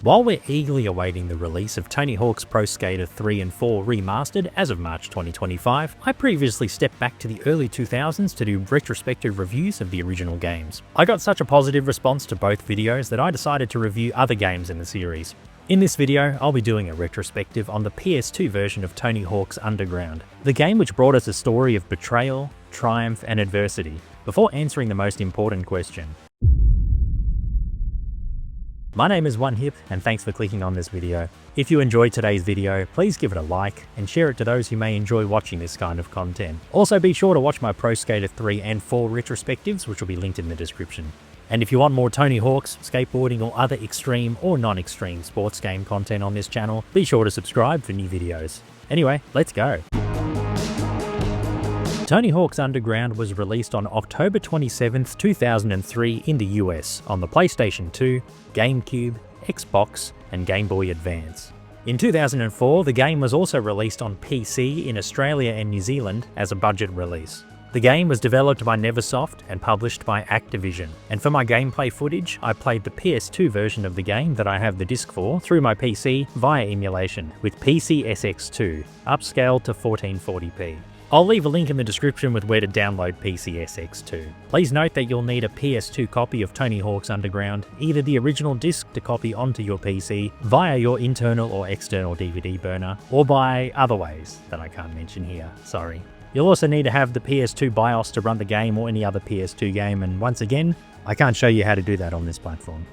While we're eagerly awaiting the release of Tony Hawk's Pro Skater 3 and 4 Remastered as of March 2025, I previously stepped back to the early 2000s to do retrospective reviews of the original games. I got such a positive response to both videos that I decided to review other games in the series. In this video, I'll be doing a retrospective on the PS2 version of Tony Hawk's Underground, the game which brought us a story of betrayal, triumph, and adversity, before answering the most important question. My name is OneHip, and thanks for clicking on this video. If you enjoyed today's video, please give it a like and share it to those who may enjoy watching this kind of content. Also be sure to watch my Pro Skater 3 and 4 retrospectives, which will be linked in the description. And if you want more Tony Hawk's, skateboarding or other extreme or non-extreme sports game content on this channel, be sure to subscribe for new videos. Anyway, let's go. Tony Hawk's Underground was released on October 27, 2003 in the US on the PlayStation 2, GameCube, Xbox, and Game Boy Advance. In 2004, the game was also released on PC in Australia and New Zealand as a budget release. The game was developed by Neversoft and published by Activision, and for my gameplay footage, I played the PS2 version of the game that I have the disc for through my PC via emulation with PCSX2, upscaled to 1440p. I'll leave a link in the description with where to download PCSX2. Please note that you'll need a PS2 copy of Tony Hawk's Underground, either the original disc to copy onto your PC via your internal or external DVD burner, or by other ways that I can't mention here, sorry. You'll also need to have the PS2 BIOS to run the game or any other PS2 game, and once again, I can't show you how to do that on this platform.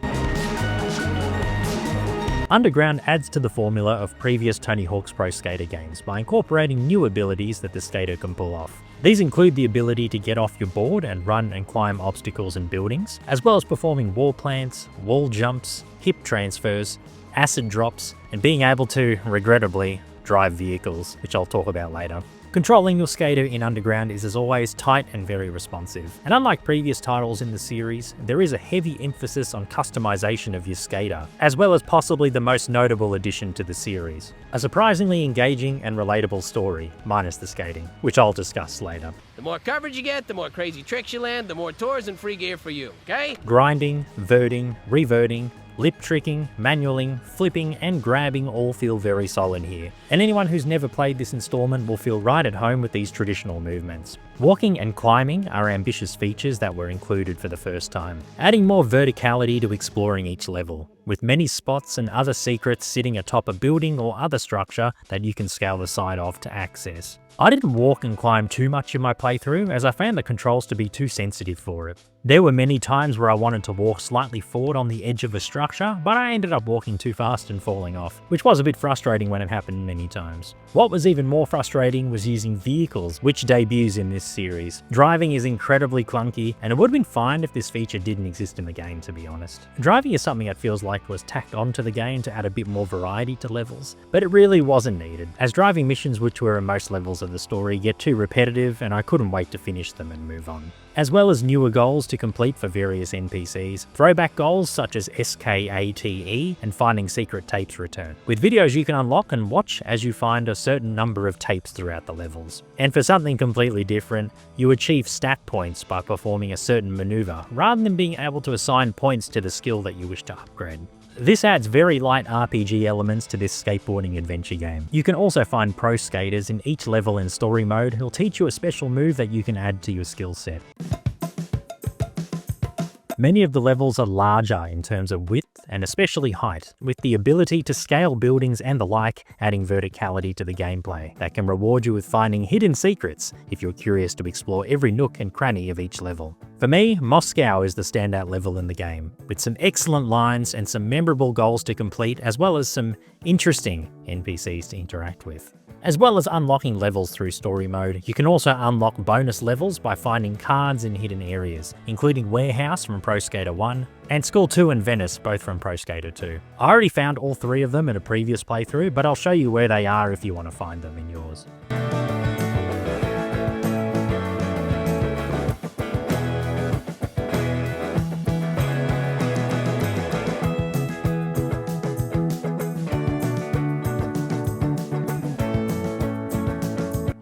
Underground adds to the formula of previous Tony Hawk's Pro Skater games by incorporating new abilities that the skater can pull off. These include the ability to get off your board and run and climb obstacles and buildings, as well as performing wall plants, wall jumps, hip transfers, acid drops, and being able to, regrettably, drive vehicles, which I'll talk about later. Controlling your skater in Underground is as always tight and very responsive, and unlike previous titles in the series, there is a heavy emphasis on customization of your skater, as well as possibly the most notable addition to the series. A surprisingly engaging and relatable story, minus the skating, which I'll discuss later. The more coverage you get, the more crazy tricks you land, the more tours and free gear for you, okay? Grinding, verting, reverting, lip tricking, manualing, flipping, and grabbing all feel very solid here, and anyone who's never played this installment will feel right at home with these traditional movements. Walking and climbing are ambitious features that were included for the first time, adding more verticality to exploring each level, with many spots and other secrets sitting atop a building or other structure that you can scale the side of to access. I didn't walk and climb too much in my playthrough, as I found the controls to be too sensitive for it. There were many times where I wanted to walk slightly forward on the edge of a structure, but I ended up walking too fast and falling off, which was a bit frustrating when it happened many times. What was even more frustrating was using vehicles, which debuts in this series. Driving is incredibly clunky, and it would have been fine if this feature didn't exist in the game, to be honest. Driving is something that feels like was tacked onto the game to add a bit more variety to levels, but it really wasn't needed, as driving missions, which were in most levels of the story, get too repetitive and I couldn't wait to finish them and move on. As well as newer goals to complete for various NPCs, throwback goals such as SKATE and finding secret tapes return, with videos you can unlock and watch as you find a certain number of tapes throughout the levels. And for something completely different, you achieve stat points by performing a certain maneuver, rather than being able to assign points to the skill that you wish to upgrade. This adds very light RPG elements to this skateboarding adventure game. You can also find pro skaters in each level in story mode who'll teach you a special move that you can add to your skill set. Many of the levels are larger in terms of width and especially height, with the ability to scale buildings and the like, adding verticality to the gameplay that can reward you with finding hidden secrets if you're curious to explore every nook and cranny of each level. For me, Moscow is the standout level in the game, with some excellent lines and some memorable goals to complete, as well as some interesting NPCs to interact with. As well as unlocking levels through story mode, you can also unlock bonus levels by finding cards in hidden areas, including Warehouse from Pro Skater 1, and School 2 and Venice, both from Pro Skater 2. I already found all three of them in a previous playthrough, but I'll show you where they are if you want to find them in yours.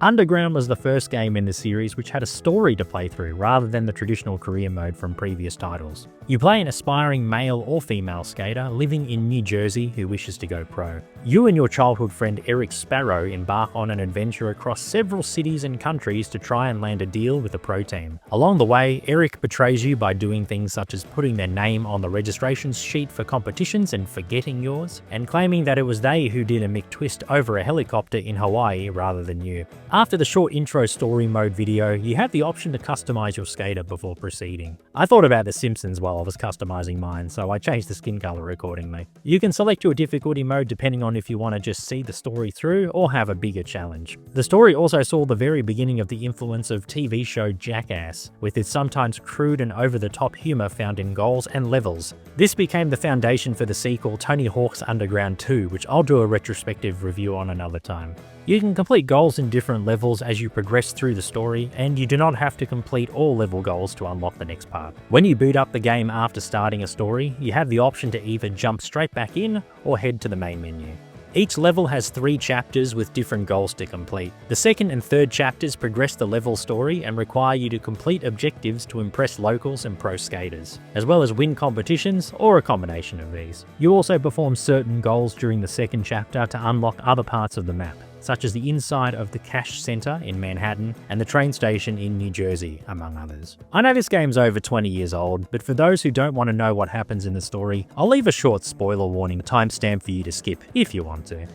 Underground was the first game in the series which had a story to play through rather than the traditional career mode from previous titles. You play an aspiring male or female skater living in New Jersey who wishes to go pro. You and your childhood friend Eric Sparrow embark on an adventure across several cities and countries to try and land a deal with a pro team. Along the way, Eric betrays you by doing things such as putting their name on the registration sheet for competitions and forgetting yours, and claiming that it was they who did a McTwist over a helicopter in Hawaii rather than you. After the short intro story mode video, you have the option to customize your skater before proceeding. I thought about The Simpsons while I was customizing mine, so I changed the skin color accordingly. You can select your difficulty mode depending on if you want to just see the story through or have a bigger challenge. The story also saw the very beginning of the influence of TV show Jackass, with its sometimes crude and over-the-top humor found in goals and levels. This became the foundation for the sequel Tony Hawk's Underground 2, which I'll do a retrospective review on another time. You can complete goals in different levels as you progress through the story, and you do not have to complete all level goals to unlock the next part. When you boot up the game after starting a story, you have the option to either jump straight back in or head to the main menu. Each level has 3 chapters with different goals to complete. The second and third chapters progress the level story and require you to complete objectives to impress locals and pro skaters, as well as win competitions or a combination of these. You also perform certain goals during the second chapter to unlock other parts of the map, such as the inside of the Cash Center in Manhattan and the train station in New Jersey, among others. I know this game's over 20 years old, but for those who don't want to know what happens in the story, I'll leave a short spoiler warning timestamp for you to skip if you want to.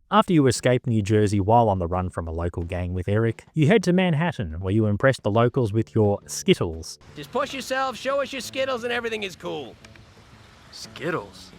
After you escape New Jersey while on the run from a local gang with Eric, you head to Manhattan, where you impress the locals with your Skittles. Just push yourself, show us your Skittles, and everything is cool. Skittles?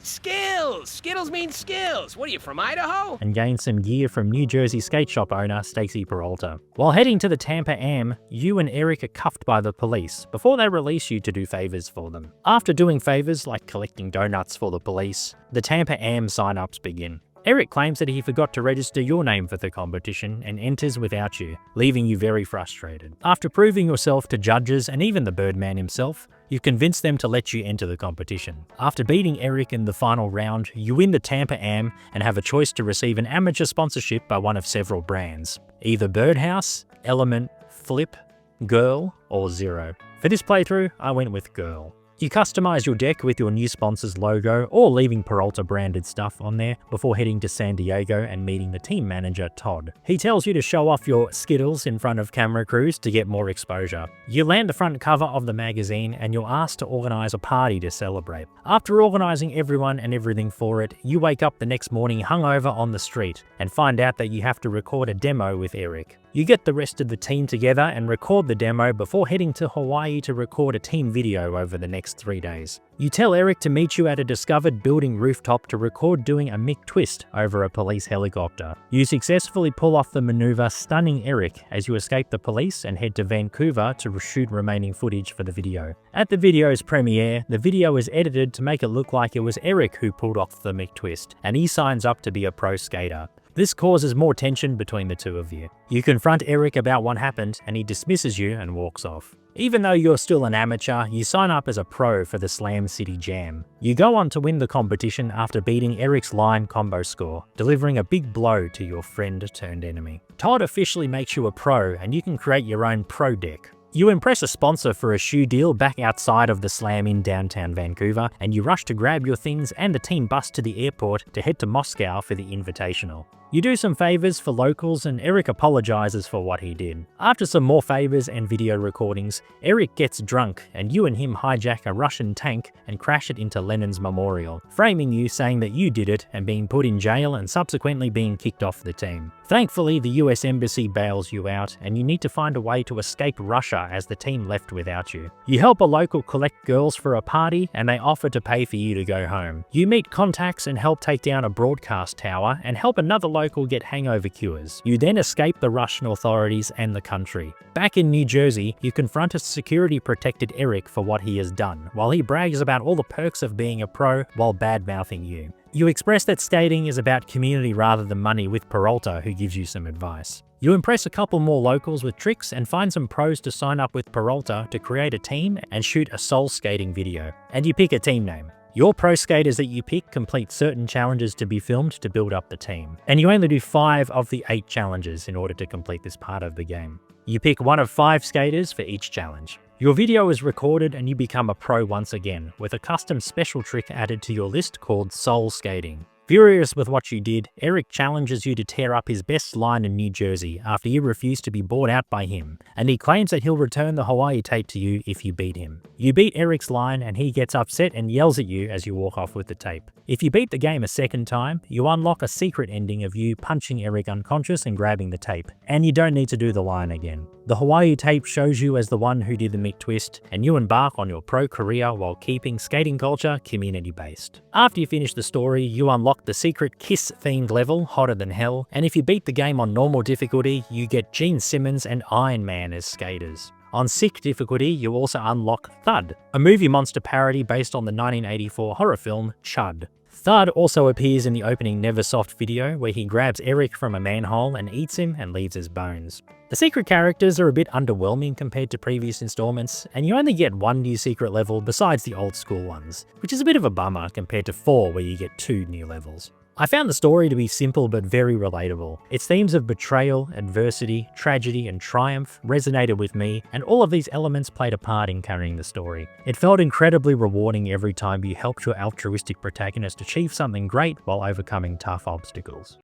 Skills! Skittles mean skills! What are you, from Idaho? And gain some gear from New Jersey skate shop owner Stacy Peralta. While heading to the Tampa Am, you and Eric are cuffed by the police before they release you to do favors for them. After doing favors like collecting donuts for the police, the Tampa Am sign-ups begin. Eric claims that he forgot to register your name for the competition and enters without you, leaving you very frustrated. After proving yourself to judges and even the Birdman himself, you convince them to let you enter the competition. After beating Eric in the final round, you win the Tampa Am and have a choice to receive an amateur sponsorship by one of several brands, either Birdhouse, Element, Flip, Girl, or Zero. For this playthrough, I went with Girl. You customize your deck with your new sponsor's logo or leaving Peralta branded stuff on there before heading to San Diego and meeting the team manager, Todd. He tells you to show off your Skittles in front of camera crews to get more exposure. You land the front cover of the magazine and you're asked to organize a party to celebrate. After organizing everyone and everything for it, you wake up the next morning hungover on the street and find out that you have to record a demo with Eric. You get the rest of the team together and record the demo before heading to Hawaii to record a team video over the next 3 days. You tell Eric to meet you at a discovered building rooftop to record doing a McTwist over a police helicopter. You successfully pull off the maneuver, stunning Eric as you escape the police and head to Vancouver to shoot remaining footage for the video. At the video's premiere, the video is edited to make it look like it was Eric who pulled off the McTwist, and he signs up to be a pro skater. This causes more tension between the two of you. You confront Eric about what happened and he dismisses you and walks off. Even though you're still an amateur, you sign up as a pro for the Slam City Jam. You go on to win the competition after beating Eric's line combo score, delivering a big blow to your friend turned enemy. Todd officially makes you a pro and you can create your own pro deck. You impress a sponsor for a shoe deal back outside of the Slam in downtown Vancouver, and you rush to grab your things and the team bus to the airport to head to Moscow for the Invitational. You do some favors for locals and Eric apologizes for what he did. After some more favors and video recordings, Eric gets drunk and you and him hijack a Russian tank and crash it into Lenin's memorial, framing you saying that you did it and being put in jail and subsequently being kicked off the team. Thankfully, the US Embassy bails you out and you need to find a way to escape Russia as the team left without you. You help a local collect girls for a party and they offer to pay for you to go home. You meet contacts and help take down a broadcast tower and help another local get hangover cures. You then escape the Russian authorities and the country. Back in New Jersey, you confront a security-protected Eric for what he has done, while he brags about all the perks of being a pro while bad-mouthing you. You express that skating is about community rather than money with Peralta, who gives you some advice. You impress a couple more locals with tricks and find some pros to sign up with Peralta to create a team and shoot a soul skating video. And you pick a team name. Your pro skaters that you pick complete certain challenges to be filmed to build up the team, and you only do 5 of the 8 challenges in order to complete this part of the game. You pick one of 5 skaters for each challenge. Your video is recorded and you become a pro once again, with a custom special trick added to your list called Soul Skating. Furious with what you did, Eric challenges you to tear up his best line in New Jersey after you refuse to be bought out by him, and he claims that he'll return the Hawaii tape to you if you beat him. You beat Eric's line and he gets upset and yells at you as you walk off with the tape. If you beat the game a second time, you unlock a secret ending of you punching Eric unconscious and grabbing the tape, and you don't need to do the line again. The Hawaii tape shows you as the one who did the McTwist, and you embark on your pro career while keeping skating culture community-based. After you finish the story, you unlock the secret Kiss-themed level, Hotter Than Hell, and if you beat the game on normal difficulty, you get Gene Simmons and Iron Man as skaters. On Sick difficulty, you also unlock Thud, a movie monster parody based on the 1984 horror film Chud. Thud also appears in the opening Neversoft video, where he grabs Eric from a manhole and eats him and leaves his bones. The secret characters are a bit underwhelming compared to previous installments, and you only get 1 new secret level besides the old school ones, which is a bit of a bummer compared to 4 where you get 2 new levels. I found the story to be simple but very relatable. Its themes of betrayal, adversity, tragedy, and triumph resonated with me, and all of these elements played a part in carrying the story. It felt incredibly rewarding every time you helped your altruistic protagonist achieve something great while overcoming tough obstacles.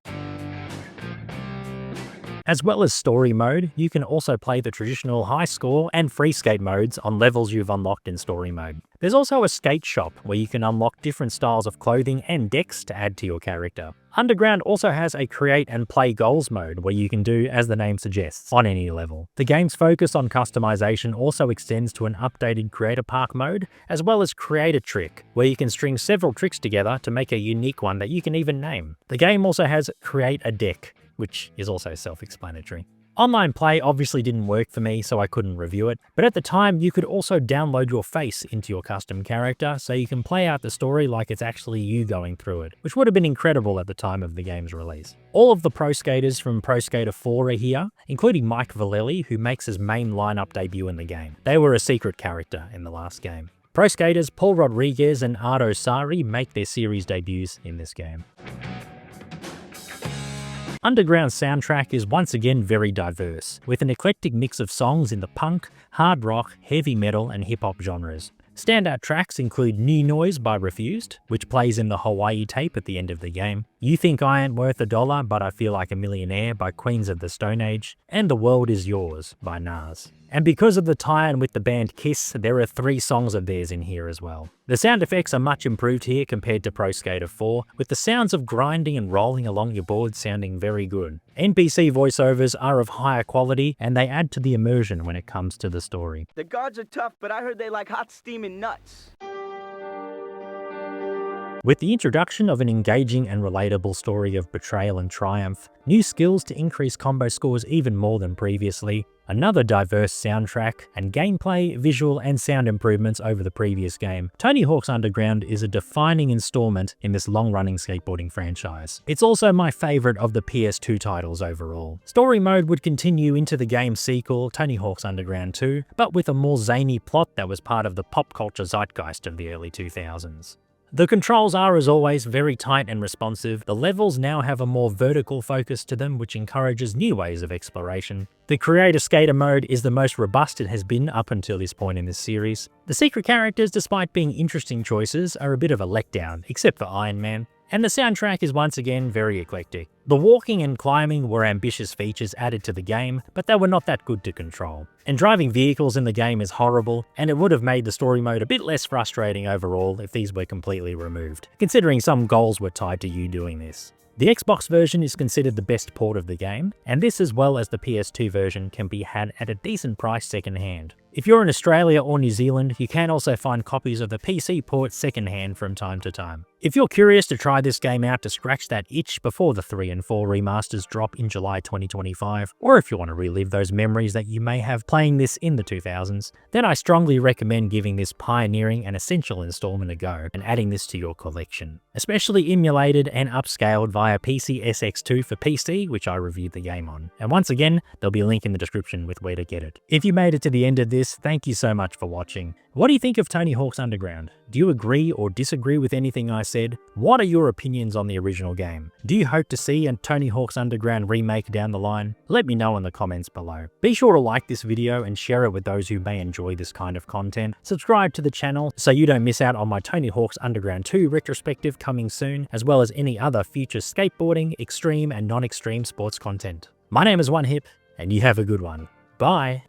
As well as story mode, you can also play the traditional high score and free skate modes on levels you've unlocked in story mode. There's also a skate shop where you can unlock different styles of clothing and decks to add to your character. Underground also has a create and play goals mode where you can do as the name suggests, on any level. The game's focus on customization also extends to an updated Creator Park mode, as well as Create a Trick, where you can string several tricks together to make a unique one that you can even name. The game also has Create a Deck, which is also self-explanatory. Online play obviously didn't work for me, so I couldn't review it, but at the time you could also download your face into your custom character so you can play out the story like it's actually you going through it, which would have been incredible at the time of the game's release. All of the pro skaters from Pro Skater 4 are here, including Mike Vallely, who makes his main lineup debut in the game. They were a secret character in the last game. Pro skaters Paul Rodriguez and Ardo Sari make their series debuts in this game. Underground's soundtrack is once again very diverse, with an eclectic mix of songs in the punk, hard rock, heavy metal, and hip-hop genres. Standout tracks include New Noise by Refused, which plays in the Hawaii tape at the end of the game, You Think I Ain't Worth $1 But I Feel Like a Millionaire by Queens of the Stone Age, and The World Is Yours by Nas. And because of the tie-in with the band Kiss, there are 3 songs of theirs in here as well. The sound effects are much improved here compared to Pro Skater 4, with the sounds of grinding and rolling along your board sounding very good. NPC voiceovers are of higher quality, and they add to the immersion when it comes to the story. The guards are tough, but I heard they like hot steaming nuts. With the introduction of an engaging and relatable story of betrayal and triumph, new skills to increase combo scores even more than previously, another diverse soundtrack, and gameplay, visual, and sound improvements over the previous game, Tony Hawk's Underground is a defining installment in this long-running skateboarding franchise. It's also my favourite of the PS2 titles overall. Story mode would continue into the game's sequel, Tony Hawk's Underground 2, but with a more zany plot that was part of the pop culture zeitgeist of the early 2000s. The controls are, as always, very tight and responsive. The levels now have a more vertical focus to them, which encourages new ways of exploration. The Creator Skater mode is the most robust it has been up until this point in this series. The secret characters, despite being interesting choices, are a bit of a letdown, except for Iron Man. And the soundtrack is once again very eclectic. The walking and climbing were ambitious features added to the game, but they were not that good to control. And driving vehicles in the game is horrible, and it would have made the story mode a bit less frustrating overall if these were completely removed, considering some goals were tied to you doing this. The Xbox version is considered the best port of the game, and this as well as the PS2 version can be had at a decent price second-hand. If you're in Australia or New Zealand, you can also find copies of the PC port second-hand from time to time. If you're curious to try this game out to scratch that itch before the 3 and 4 remasters drop in July 2025, or if you want to relive those memories that you may have playing this in the 2000s, then I strongly recommend giving this pioneering and essential installment a go and adding this to your collection. Especially emulated and upscaled via PCSX2 for PC, which I reviewed the game on. And once again, there'll be a link in the description with where to get it. If you made it to the end of this, this, thank you so much for watching. What do you think of Tony Hawk's Underground? Do you agree or disagree with anything I said? What are your opinions on the original game? Do you hope to see a Tony Hawk's Underground remake down the line? Let me know in the comments below. Be sure to like this video and share it with those who may enjoy this kind of content. Subscribe to the channel so you don't miss out on my Tony Hawk's Underground 2 retrospective coming soon, as well as any other future skateboarding, extreme and non-extreme sports content. My name is OneHip, and you have a good one. Bye!